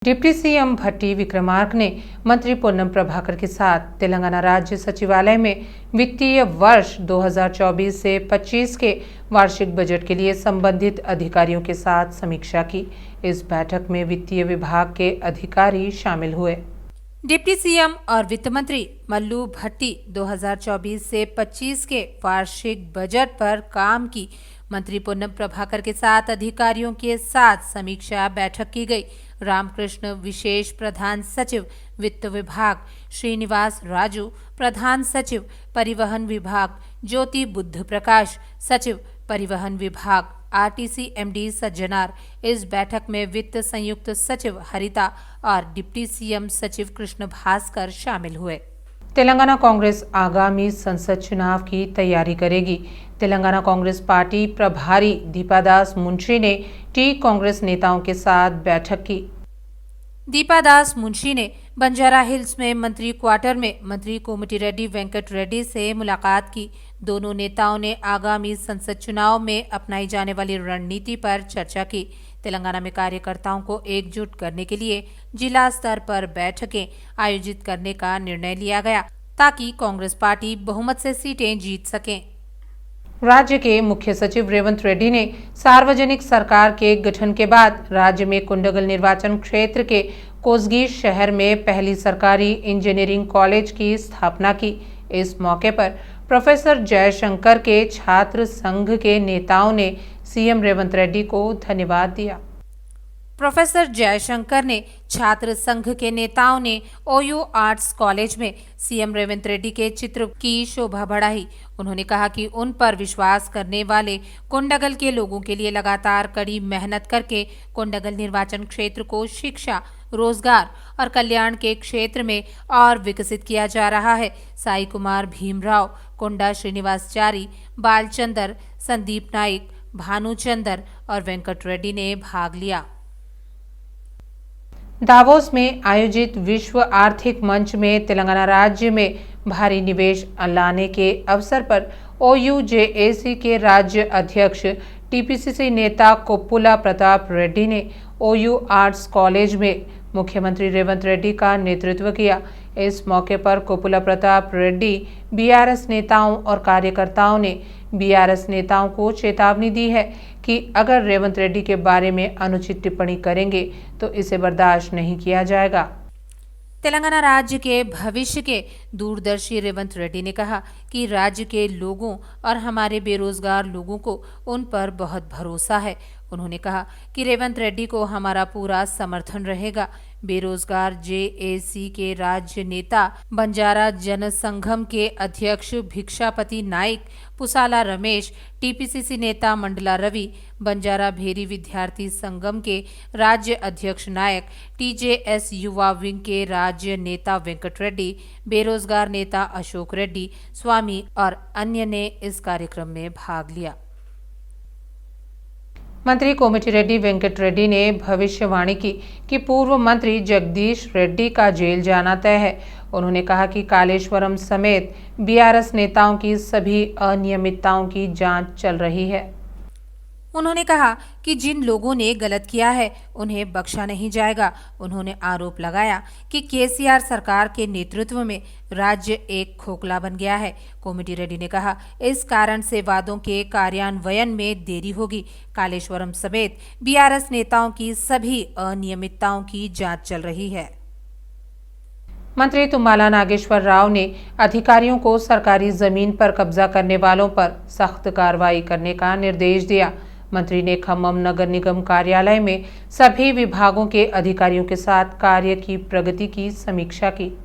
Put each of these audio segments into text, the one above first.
Deputy CM भट्टी विक्रमार्क ने मंत्री पोन्नम प्रभाकर के साथ तेलंगाना राज्य सचिवालय में वित्तीय वर्ष 2024 से 25 के वार्षिक बजट के लिए संबंधित अधिकारियों के साथ समीक्षा की। इस बैठक में वित्तीय विभाग के अधिकारी शामिल हुए। डिप्टी सीएम और वित्त मंत्री मल्लू भट्टी 2024 से 25 के वार्षिक बजट पर काम की मंत्री पोन्नम प्रभाकर के साथ अधिकारियों के साथ समीक्षा बैठक की गई। रामकृष्ण विशेष प्रधान सचिव वित्त विभाग श्रीनिवास राजू, प्रधान सचिव परिवहन विभाग ज्योति बुद्ध प्रकाश, सचिव परिवहन विभाग आरटीसी एमडी सज्जनार, इस बैठक में वित्त संयुक्त सचिव हरिता और डिप्टी सीएम सचिव कृष्ण भास्कर शामिल हुए। तेलंगाना कांग्रेस आगामी संसद चुनाव की तैयारी करेगी। तेलंगाना कांग्रेस पार्टी प्रभारी दीपादास मुंशी ने टी कांग्रेस नेताओं के साथ बैठक की। दीपादास मुंशी ने बंजारा हिल्स में मंत्री क्वार्टर में मंत्री कोमटिरेड्डी वेंकट रेड्डी से मुलाकात की। दोनों नेताओं ने आगामी संसद चुनाव में अपनाई जाने वाली रणनीति पर चर्चा की। तेलंगाना में कार्यकर्ताओं को एकजुट करने के लिए जिला स्तर पर बैठकें आयोजित करने का निर्णय लिया गया ताकि कांग्रेस पार्टी बहुमत से सीटें जीत सके। राज्य के मुख्य सचिव रेवंत रेड्डी ने सार्वजनिक सरकार के गठन के बाद राज्य में कुंडगल निर्वाचन क्षेत्र के कोसगी शहर में पहली सरकारी इंजीनियरिंग कॉलेज की स्थापना की। इस मौके पर प्रोफेसर जयशंकर के छात्र संघ के नेताओं ने सीएम रेवंत रेड्डी को धन्यवाद दिया। प्रोफेसर जयशंकर ने छात्र संघ के नेताओं ने ओयू आर्ट्स कॉलेज में सीएम रेवंत रेड्डी के चित्र की शोभा बढ़ाई। उन्होंने कहा कि उन पर विश्वास करने वाले कोंडागल के लोगों के लिए लगातार कड़ी मेहनत करके कोंडागल निर्वाचन क्षेत्र को शिक्षा, रोजगार और कल्याण के क्षेत्र में और विकसित किया जा रहा है। साई कुमार भीमराव, कोंडा श्रीनिवासचारी, बालचंदर, संदीप नाइक, भानुचंदर और वेंकट रेड्डी ने भाग लिया। दावोस में आयोजित विश्व आर्थिक मंच में तेलंगाना राज्य में भारी निवेश लाने के अवसर पर ओयूजेएसी के राज्य अध्यक्ष टीपीसीसी नेता कोप्पुला प्रताप रेड्डी ने ओयू आर्ट्स कॉलेज में मुख्यमंत्री रेवंत रेड्डी का नेतृत्व किया। इस मौके पर कोप्पुला प्रताप रेड्डी बीआरएस नेताओं और कार्यकर्ताओं ने बीआरएस नेताओं को चेतावनी दी है कि अगर रेवंत रेड्डी के बारे में अनुचित टिप्पणी करेंगे तो इसे बर्दाश्त नहीं किया जाएगा। तेलंगाना राज्य के भविष्य के दूरदर्शी रेवंत रेड्डी ने कहा कि राज्य के लोगों और हमारे बेरोजगार लोगों को उन पर बहुत भरोसा है। उन्होंने कहा कि रेवंत रेड्डी को हमारा पूरा समर्थन रहेगा। बेरोजगार जेएसी के राज्य नेता, बंजारा जनसंघम के अध्यक्ष भिक्षापति नाइक, पुसाला रमेश, टीपीसीसी नेता मंडला रवि, बंजारा भेरी विद्यार्थी संगम के राज्य अध्यक्ष नायक, टीजेएस युवा विंग के राज्य नेता वेंकट रेड्डी, बेरोजगार नेता अशोक रेड्डी स्वामी और अन्य ने इस कार्यक्रम में भाग लिया। मंत्री कोमटिरेड्डी वेंकट रेड्डी ने भविष्यवाणी की कि पूर्व मंत्री जगदीश रेड्डी का जेल जाना तय है। उन्होंने कहा कि कालेश्वरम समेत बीआरएस नेताओं की सभी अनियमितताओं की जांच चल रही है। उन्होंने कहा कि जिन लोगों ने गलत किया है उन्हें बख्शा नहीं जाएगा। उन्होंने आरोप लगाया कि केसीआर सरकार के नेतृत्व में राज्य एक खोखला बन गया है। कोमटिरेड्डी ने कहा इस कारण से वादों के कार्यान्वयन में देरी होगी। कालेश्वरम समेत बीआरएस नेताओं की सभी अनियमितताओं की जांच चल रही है। मंत्री तुम्बाला नागेश्वर राव ने अधिकारियों को सरकारी जमीन पर कब्जा करने वालों पर सख्त कार्रवाई करने का निर्देश दिया। मंत्री ने खम्मम नगर निगम कार्यालय में सभी विभागों के अधिकारियों के साथ कार्य की प्रगति की समीक्षा की।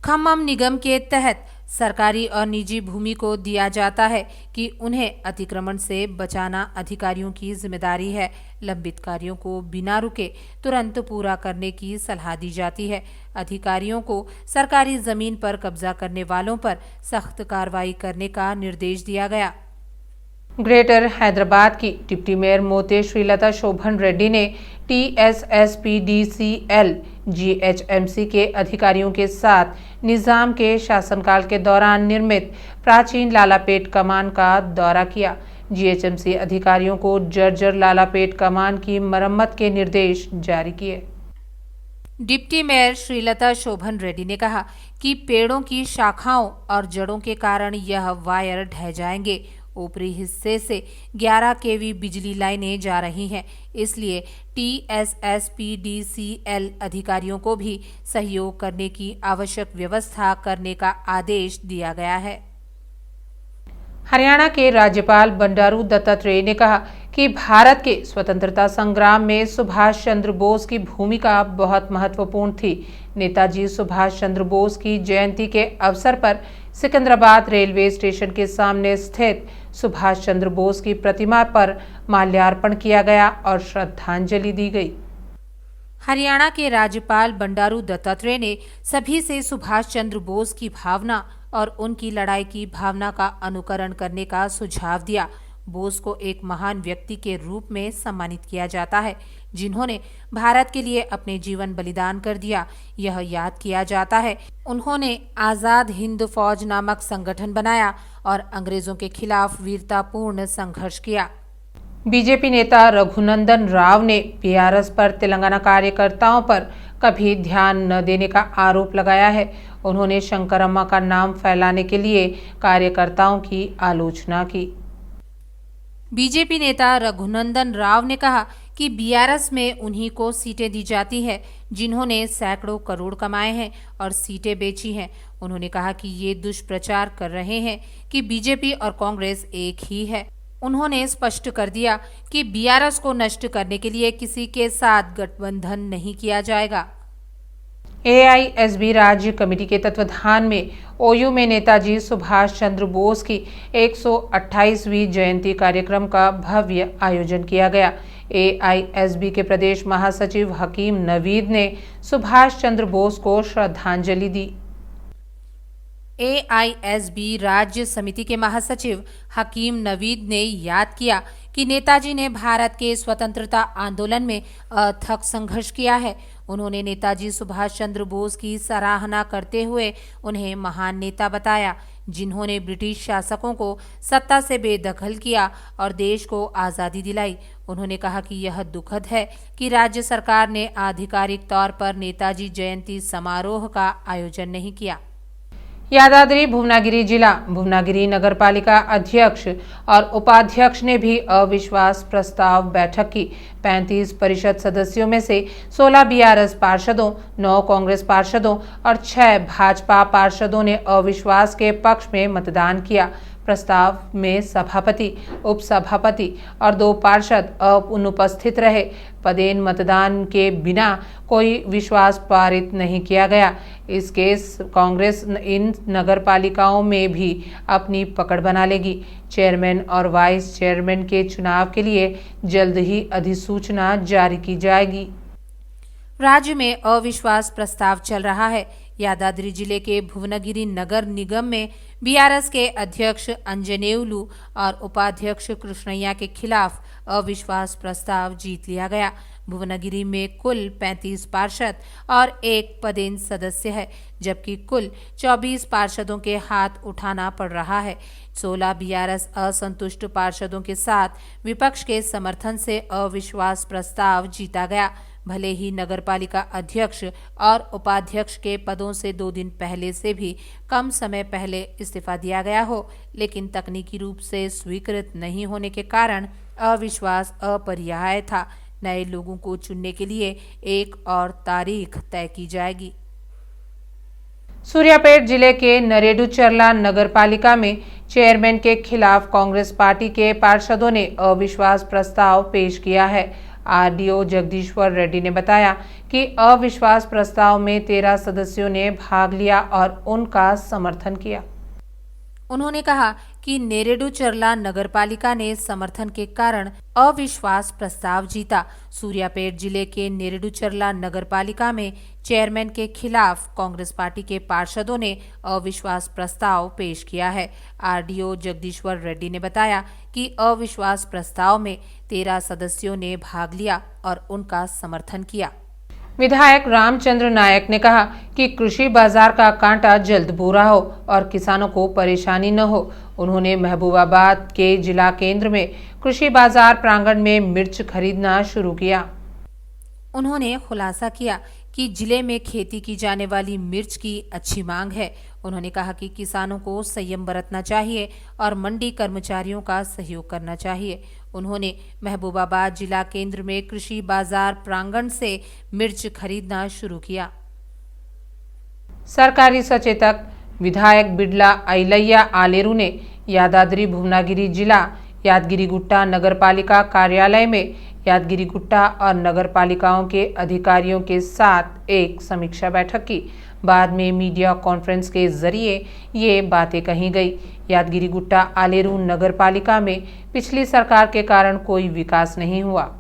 खम्मम निगम के तहत सरकारी और निजी भूमि को दिया जाता है कि उन्हें अतिक्रमण से बचाना अधिकारियों की जिम्मेदारी है। लंबित कार्यों को बिना रुके तुरंत पूरा करने की सलाह दी जाती है। अधिकारियों को सरकारी जमीन पर कब्जा करने वालों पर सख्त कार्रवाई करने का निर्देश दिया गया। ग्रेटर हैदराबाद की डिप्टी मेयर मोते श्रीलता शोभन रेड्डी ने टीएसएसपीडीसीएल जीएचएमसी के अधिकारियों के साथ निजाम के शासनकाल के दौरान निर्मित प्राचीन लालापेट कमान का दौरा किया। जीएचएमसी अधिकारियों को जर्जर लालापेट कमान की मरम्मत के निर्देश जारी किए। डिप्टी मेयर श्रीलता शोभन रेड्डी ने कहा कि पेड़ों की शाखाओं और जड़ों के कारण यह वायर ढह जाएंगे। ऊपरी हिस्से से 11 केवी बिजली लाइनें जा रही हैं, इसलिए TSSPDCL अधिकारियों को भी सहयोग करने की आवश्यक व्यवस्था करने का आदेश दिया गया है। हरियाणा के राज्यपाल बंडारू दत्तात्रेय ने कहा कि भारत के स्वतंत्रता संग्राम में सुभाष चंद्र बोस की भूमिका बहुत महत्वपूर्ण थी। नेताजी सुभाष चंद्र बोस की जयंती के अवसर पर सिकंदराबाद रेलवे स्टेशन के सामने स्थित सुभाष चंद्र बोस की प्रतिमा पर माल्यार्पण किया गया और श्रद्धांजलि दी गई। हरियाणा के राज्यपाल बंडारू दत्तात्रेय ने सभी से सुभाष चंद्र बोस की भावना और उनकी लड़ाई की भावना का अनुकरण करने का सुझाव दिया। बोस को एक महान व्यक्ति के रूप में सम्मानित किया जाता है, जिन्होंने भारत के लिए अपने जीवन बलिदान कर दिया। यह याद किया जाता है उन्होंने आज़ाद हिंद फौज नामक संगठन बनाया और अंग्रेजों के खिलाफ वीरतापूर्ण संघर्ष किया। बीजेपी नेता रघुनंदन राव ने बीआरएस पर तेलंगाना कार्यकर्ताओं पर कभी ध्यान न देने का आरोप लगाया है। उन्होंने शंकरम्मा का नाम फैलाने के लिए कार्यकर्ताओं की आलोचना की। बीजेपी नेता रघुनंदन राव ने कहा कि बीआरएस में उन्हीं को सीटें दी जाती है जिन्होंने सैकड़ों करोड़ कमाए हैं और सीटें बेची हैं। उन्होंने कहा कि ये दुष्प्रचार कर रहे हैं कि बीजेपी और कांग्रेस एक ही है। उन्होंने स्पष्ट कर दिया कि बीआरएस को नष्ट करने के लिए किसी के साथ गठबंधन नहीं किया जाएगा। AISB राज्य कमेटी के तत्वाधान में ओयू में नेताजी सुभाष चंद्र बोस की 128वीं जयंती कार्यक्रम का भव्य आयोजन किया गया। AISB के प्रदेश महासचिव हकीम नवीद ने सुभाष चंद्र बोस को श्रद्धांजलि दी। AISB राज्य समिति के महासचिव हकीम नवीद ने याद किया कि नेताजी ने भारत के स्वतंत्रता आंदोलन में अथक संघर्ष किया है। उन्होंने नेताजी सुभाष चंद्र बोस की सराहना करते हुए उन्हें महान नेता बताया, जिन्होंने ब्रिटिश शासकों को सत्ता से बेदखल किया और देश को आज़ादी दिलाई। उन्होंने कहा कि यह दुखद है कि राज्य सरकार ने आधिकारिक तौर पर नेताजी जयंती समारोह का आयोजन नहीं किया। यादाद्री भुवनागिरी जिला भुवनागिरी नगरपालिका अध्यक्ष और उपाध्यक्ष ने भी अविश्वास प्रस्ताव बैठक की। 35% सदस्यों में से 16 बीआरएस पार्षदों, 9 कांग्रेस पार्षदों और 6 भाजपा पार्षदों ने अविश्वास के पक्ष में मतदान किया। प्रस्ताव में सभापति, उपसभापति और 2 पार्षद अनुपस्थित रहे। पदेन मतदान के बिना कोई विश्वास पारित नहीं किया गया। इसके कांग्रेस इन नगरपालिकाओं में भी अपनी पकड़ बना लेगी। चेयरमैन और वाइस चेयरमैन के चुनाव के लिए जल्द ही अधिसूचना जारी की जाएगी। राज्य में अविश्वास प्रस्ताव चल रहा है। यादाद्री जिले के भुवनागिरी नगर निगम में बीआरएस के अध्यक्ष अंजनेयुलू और उपाध्यक्ष कृष्णैया के खिलाफ अविश्वास प्रस्ताव जीत लिया गया। भुवनागिरी में कुल 35 पार्षद और 1 पदेन सदस्य है, जबकि कुल 24 पार्षदों के हाथ उठाना पड़ रहा है। 16 बीआरएस असंतुष्ट पार्षदों के साथ विपक्ष के समर्थन से अविश्वास प्रस्ताव जीता गया। भले ही नगरपालिका अध्यक्ष और उपाध्यक्ष के पदों से 2 दिन पहले से भी कम समय पहले इस्तीफा दिया गया हो, लेकिन तकनीकी रूप से स्वीकृत नहीं होने के कारण अविश्वास अपरिहार्य था। नए लोगों को चुनने के लिए एक और तारीख तय की जाएगी। सूर्यापेट जिले के नरेडू-चरला नगरपालिका में चेयरमैन के खिलाफ कांग्रेस पार्टी के पार्षदों ने अविश्वास प्रस्ताव पेश किया है। आरडीओ जगदीश्वर रेड्डी ने बताया कि अविश्वास प्रस्ताव में 13 सदस्यों ने भाग लिया और उनका समर्थन किया। उन्होंने कहा कि नेरेडू-चरला नगरपालिका ने समर्थन के कारण अविश्वास प्रस्ताव जीता। सूर्यापेट जिले के नेरेडू-चरला नगरपालिका में चेयरमैन के खिलाफ कांग्रेस पार्टी के पार्षदों ने अविश्वास प्रस्ताव पेश किया है। आरडीओ जगदीश्वर रेड्डी ने बताया कि अविश्वास प्रस्ताव में 13 सदस्यों ने भाग लिया और उनका समर्थन किया। विधायक रामचंद्र नायक ने कहा कि कृषि बाजार का कांटा जल्द पूरा हो और किसानों को परेशानी न हो। उन्होंने महबूबाबाद के जिला केंद्र में कृषि बाजार प्रांगण में मिर्च खरीदना शुरू किया। उन्होंने खुलासा किया कि जिले में खेती की जाने वाली मिर्च की अच्छी मांग है। उन्होंने कहा कि किसानों को संयम बरतना चाहिए और मंडी कर्मचारियों का सहयोग करना चाहिए। उन्होंने महबूबाबाद जिला केंद्र में कृषि बाजार प्रांगण से मिर्च खरीदना शुरू किया। सरकारी सचेतक विधायक बिडला ऐलैया आलेरू ने यादाद्री भुवनागिरी जिला यादगिरी-गुट्टा नगरपालिका कार्यालय में यादगिरी-गुट्टा और नगरपालिकाओं के अधिकारियों के साथ एक समीक्षा बैठक की। बाद में मीडिया कॉन्फ्रेंस के जरिए ये बातें कही गई। यादगिरी-गुट्टा आलेरू नगरपालिका में पिछली सरकार के कारण कोई विकास नहीं हुआ।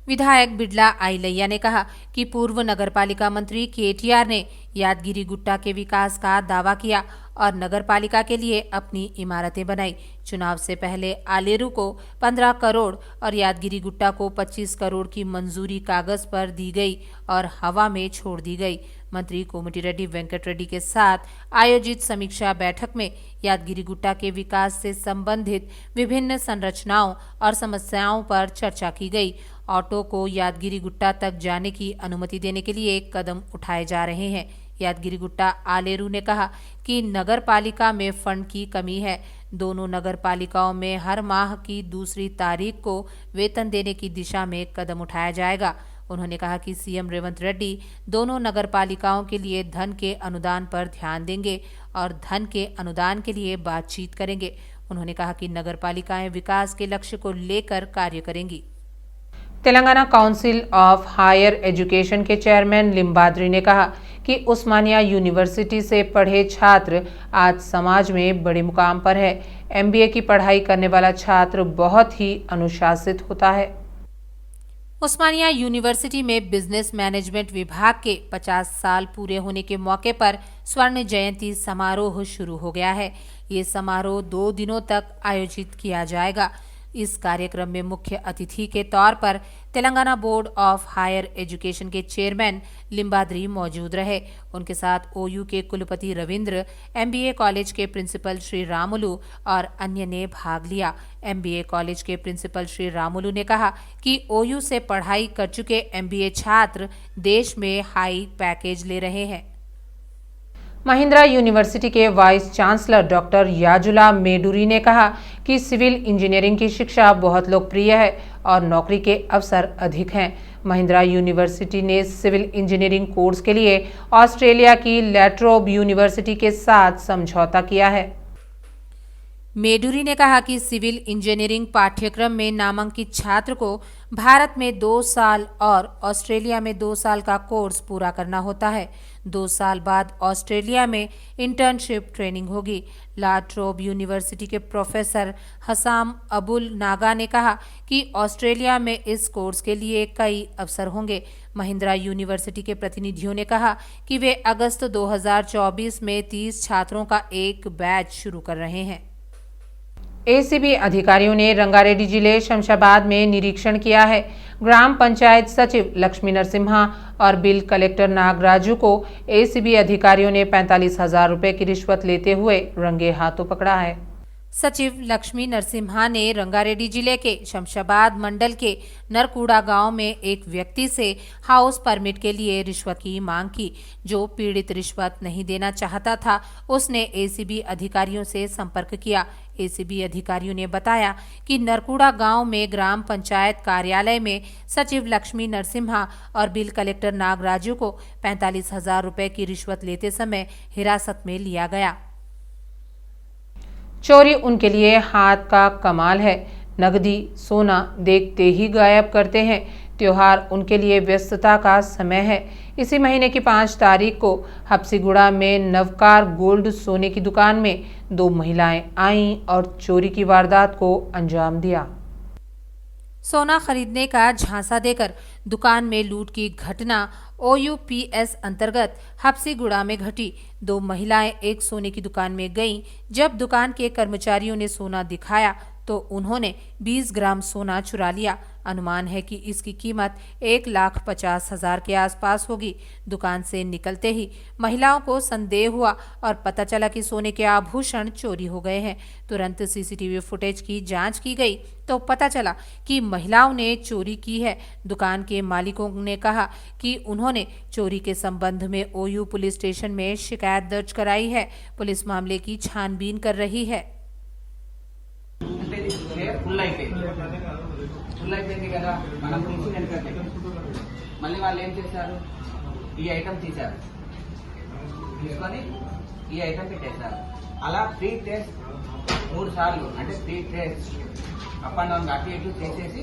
विधायक बिडला ऐलैया ने कहा कि पूर्व नगरपालिका मंत्री केटीआर ने यादगिरी-गुट्टा के विकास का दावा किया और नगरपालिका के लिए अपनी इमारतें बनाई। चुनाव से पहले आलेरू को 15 करोड़ और यादगिरी-गुट्टा को 25 करोड़ की मंजूरी कागज पर दी गई और हवा में छोड़ दी गई। मंत्री कोमटिरेड्डी वेंकट रेड्डी के साथ आयोजित समीक्षा बैठक में यादगिरी-गुट्टा के विकास से संबंधित विभिन्न संरचनाओं और समस्याओं पर चर्चा की गई। ऑटो को यादगिरी-गुट्टा तक जाने की अनुमति देने के लिए कदम उठाए जा रहे हैं। यादगिरी-गुट्टा आलेरू ने कहा कि नगर पालिका में फंड की कमी है। दोनों नगर पालिकाओं में हर माह की दूसरी तारीख को वेतन देने की दिशा में कदम उठाया जाएगा। उन्होंने कहा कि सीएम रेवंत रेड्डी दोनों नगर पालिकाओं के लिए धन के अनुदान पर ध्यान देंगे और धन के अनुदान के लिए बातचीत करेंगे। उन्होंने कहा कि नगर पालिकाएं विकास के लक्ष्य को लेकर कार्य करेंगी। Telangana council of higher education के चेयरमैन लिम्बाद्री ने कहा कि उस्मानिया यूनिवर्सिटी से पढ़े छात्र आज समाज में बड़े मुकाम पर है। एमबीए की पढ़ाई करने वाला छात्र बहुत ही अनुशासित होता है। उस्मानिया यूनिवर्सिटी में बिजनेस मैनेजमेंट विभाग के 50 साल पूरे होने के मौके पर स्वर्ण जयंती समारोह शुरू हो गया है। ये समारोह 2 दिनों तक आयोजित किया जाएगा। इस कार्यक्रम में मुख्य अतिथि के तौर पर Telangana board of higher education के चेयरमैन लिम्बाद्री मौजूद रहे। उनके साथ ओयू के कुलपति रविंद्र, एमबीए कॉलेज के प्रिंसिपल श्री रामुलु और अन्य ने भाग लिया। एमबीए कॉलेज के प्रिंसिपल श्री रामुलु ने कहा कि ओयू से पढ़ाई कर चुके एमबीए छात्र देश में हाई पैकेज ले रहे हैं। महिंद्रा यूनिवर्सिटी के वाइस चांसलर डॉक्टर याजुला मेडुरी ने कहा कि सिविल इंजीनियरिंग की शिक्षा बहुत लोकप्रिय है और नौकरी के अवसर अधिक हैं। महिंद्रा यूनिवर्सिटी ने सिविल इंजीनियरिंग कोर्स के लिए ऑस्ट्रेलिया की लैट्रोब यूनिवर्सिटी के साथ समझौता किया है। मेडुरी ने कहा कि सिविल इंजीनियरिंग पाठ्यक्रम में नामांकित छात्र को भारत में 2 साल और ऑस्ट्रेलिया में 2 साल का कोर्स पूरा करना होता है। 2 साल बाद ऑस्ट्रेलिया में इंटर्नशिप ट्रेनिंग होगी। लाट्रोब यूनिवर्सिटी के प्रोफेसर हसाम अबुल नागा ने कहा कि ऑस्ट्रेलिया में इस कोर्स के लिए कई अवसर होंगे। महिंद्रा यूनिवर्सिटी के प्रतिनिधियों ने कहा कि वे अगस्त 2024 में 30 छात्रों का एक बैच शुरू कर रहे हैं। एसीबी अधिकारियों ने रंगारेड्डी जिले शमशाबाद में निरीक्षण किया है। ग्राम पंचायत सचिव लक्ष्मी नरसिम्हा और बिल कलेक्टर नागराजू को एसीबी अधिकारियों ने 45,000 रुपए की रिश्वत लेते हुए रंगे हाथों पकड़ा है। सचिव लक्ष्मी नरसिम्हा ने रंगारेड्डी जिले के शमशाबाद मंडल के नरकूड़ा गांव में एक व्यक्ति से हाउस परमिट के लिए रिश्वत की मांग की। जो पीड़ित रिश्वत नहीं देना चाहता था, उसने एसीबी अधिकारियों से संपर्क किया। एसीबी अधिकारियों ने बताया कि नरकूड़ा गांव में ग्राम पंचायत कार्यालय में सचिव लक्ष्मी नरसिम्हा और बिल कलेक्टर नागराजू को 45,000 रुपए की रिश्वत लेते समय हिरासत में लिया गया। चोरी उनके लिए हाथ का कमाल है। नगदी सोना देखते ही गायब करते हैं। त्योहार उनके लिए व्यस्तता का समय है। इसी महीने की 5 तारीख को हबसीगुड़ा में नवकार गोल्ड सोने की दुकान में 2 महिलाएं आईं और चोरी की वारदात को अंजाम दिया। सोना खरीदने का झांसा देकर दुकान में लूट की घटना OUPS अंतर्गत हबसीगुड़ा में घटी। 2 महिलाएं एक सोने की दुकान में गईं। जब दुकान के कर्मचारियों ने सोना दिखाया तो उन्होंने 20 ग्राम सोना चुरा लिया। अनुमान है कि इसकी कीमत 1,50,000 के आसपास होगी। दुकान से निकलते ही महिलाओं को संदेह हुआ और पता चला कि सोने के आभूषण चोरी हो गए हैं। तुरंत सीसीटीवी फुटेज की जांच की गई तो पता चला कि महिलाओं ने चोरी की है। दुकान के मालिकों ने कहा कि उन्होंने चोरी के संबंध में ओयू पुलिस स्टेशन में शिकायत दर्ज कराई है। पुलिस मामले की छानबीन कर रही है। ఫుల్ అయిపోయింది కదా, మనం తీసి వెనకట్టే మళ్ళీ వాళ్ళు ఏం చేశారు, ఈ ఐటమ్ తీశారు, తీసుకొని ఈ ఐటమ్ పెట్టేశారు. అలా 3 ట్రేస్ 3 సార్లు అంటే 3 ట్రేస్ అప్ అండ్ డౌన్ అటు ఇటు చేసేసి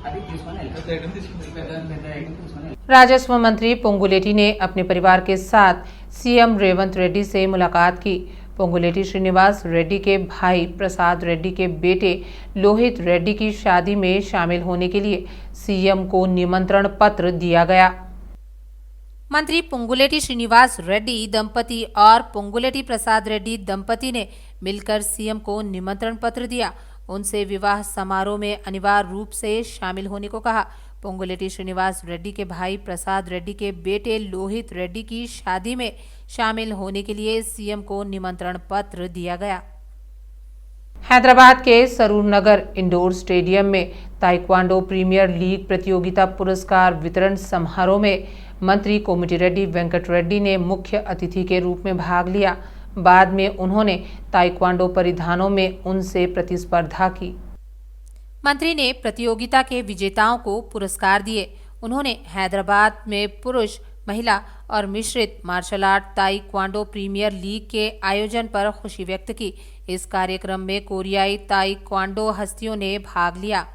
అది తీసుకొని వెళ్తారు. పెద్ద ఐటమ్ తీసుకొని राजस्व मंत्री पोंगुलेटी ने अपने परिवार के साथ सीएम रेवंत रेड्डी से मुलाकात की। पोंगुलेटी श्रीनिवास रेड्डी के भाई प्रसाद रेड्डी के बेटे लोहित रेड्डी की शादी में शामिल होने के लिए सीएम को निमंत्रण पत्र दिया गया। मंत्री पोंगुलेटी श्रीनिवास रेड्डी दंपति और पोंगुलेटी प्रसाद रेड्डी दंपति ने मिलकर सीएम को निमंत्रण पत्र दिया। उनसे विवाह समारोह में अनिवार्य रूप से शामिल होने को कहा। पोंगुलेटी श्रीनिवास रेड्डी के भाई प्रसाद रेड्डी के बेटे लोहित रेड्डी की शादी में शामिल होने के लिए सीएम को निमंत्रण पत्र दिया गया। हैदराबाद के सरूर नगर इंडोर स्टेडियम में ताइक्वांडो प्रीमियर लीग प्रतियोगिता पुरस्कार वितरण समारोह में मंत्री कोमटिरेड्डी वेंकट रेड्डी ने मुख्य अतिथि के रूप में भाग लिया। बाद में उन्होंने ताइक्वांडो परिधानों में उनसे प्रतिस्पर्धा की। मंत्री ने प्रतियोगिता के विजेताओं को पुरस्कार दिए। उन्होंने हैदराबाद में पुरुष, महिला और मिश्रित martial art taekwondo premier league के आयोजन पर खुशी व्यक्त की। इस कार्यक्रम में कोरियाई ताइक्वांडो हस्तियों ने भाग लिया।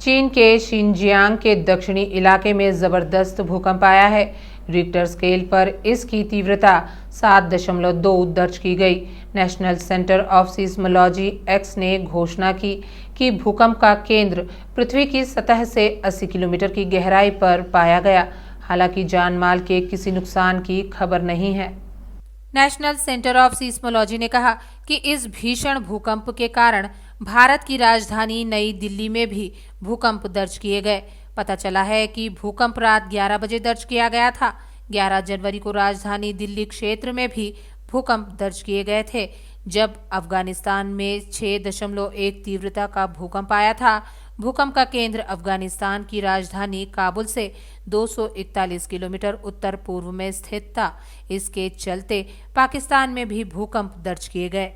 चीन के शिनजियांग के दक्षिणी इलाके में जबरदस्त भूकंप आया है। रिक्टर स्केल पर इसकी तीव्रता 7.2 दर्ज की गई। National centre of seismology x ने घोषणा की कि भूकंप का केंद्र पृथ्वी की सतह से 80 किलोमीटर की गहराई पर पाया गया। हालांकि जान माल के किसी नुकसान की खबर नहीं है। नेशनल सेंटर ऑफ सीस्मोलॉजी ने कहा कि इस भीषण भूकंप के कारण भारत की राजधानी नई दिल्ली में भी भूकंप दर्ज किए गए। पता चला है कि भूकंप रात 11 बजे दर्ज किया गया था। 11 जनवरी को राजधानी दिल्ली क्षेत्र में भी भूकंप दर्ज किए गए थे, जब अफगानिस्तान में 6.1 तीव्रता का भूकंप आया था। भूकंप का केंद्र अफगानिस्तान की राजधानी काबुल से 241 किलोमीटर उत्तर पूर्व में स्थित था। इसके चलते पाकिस्तान में भी भूकंप दर्ज किए गए।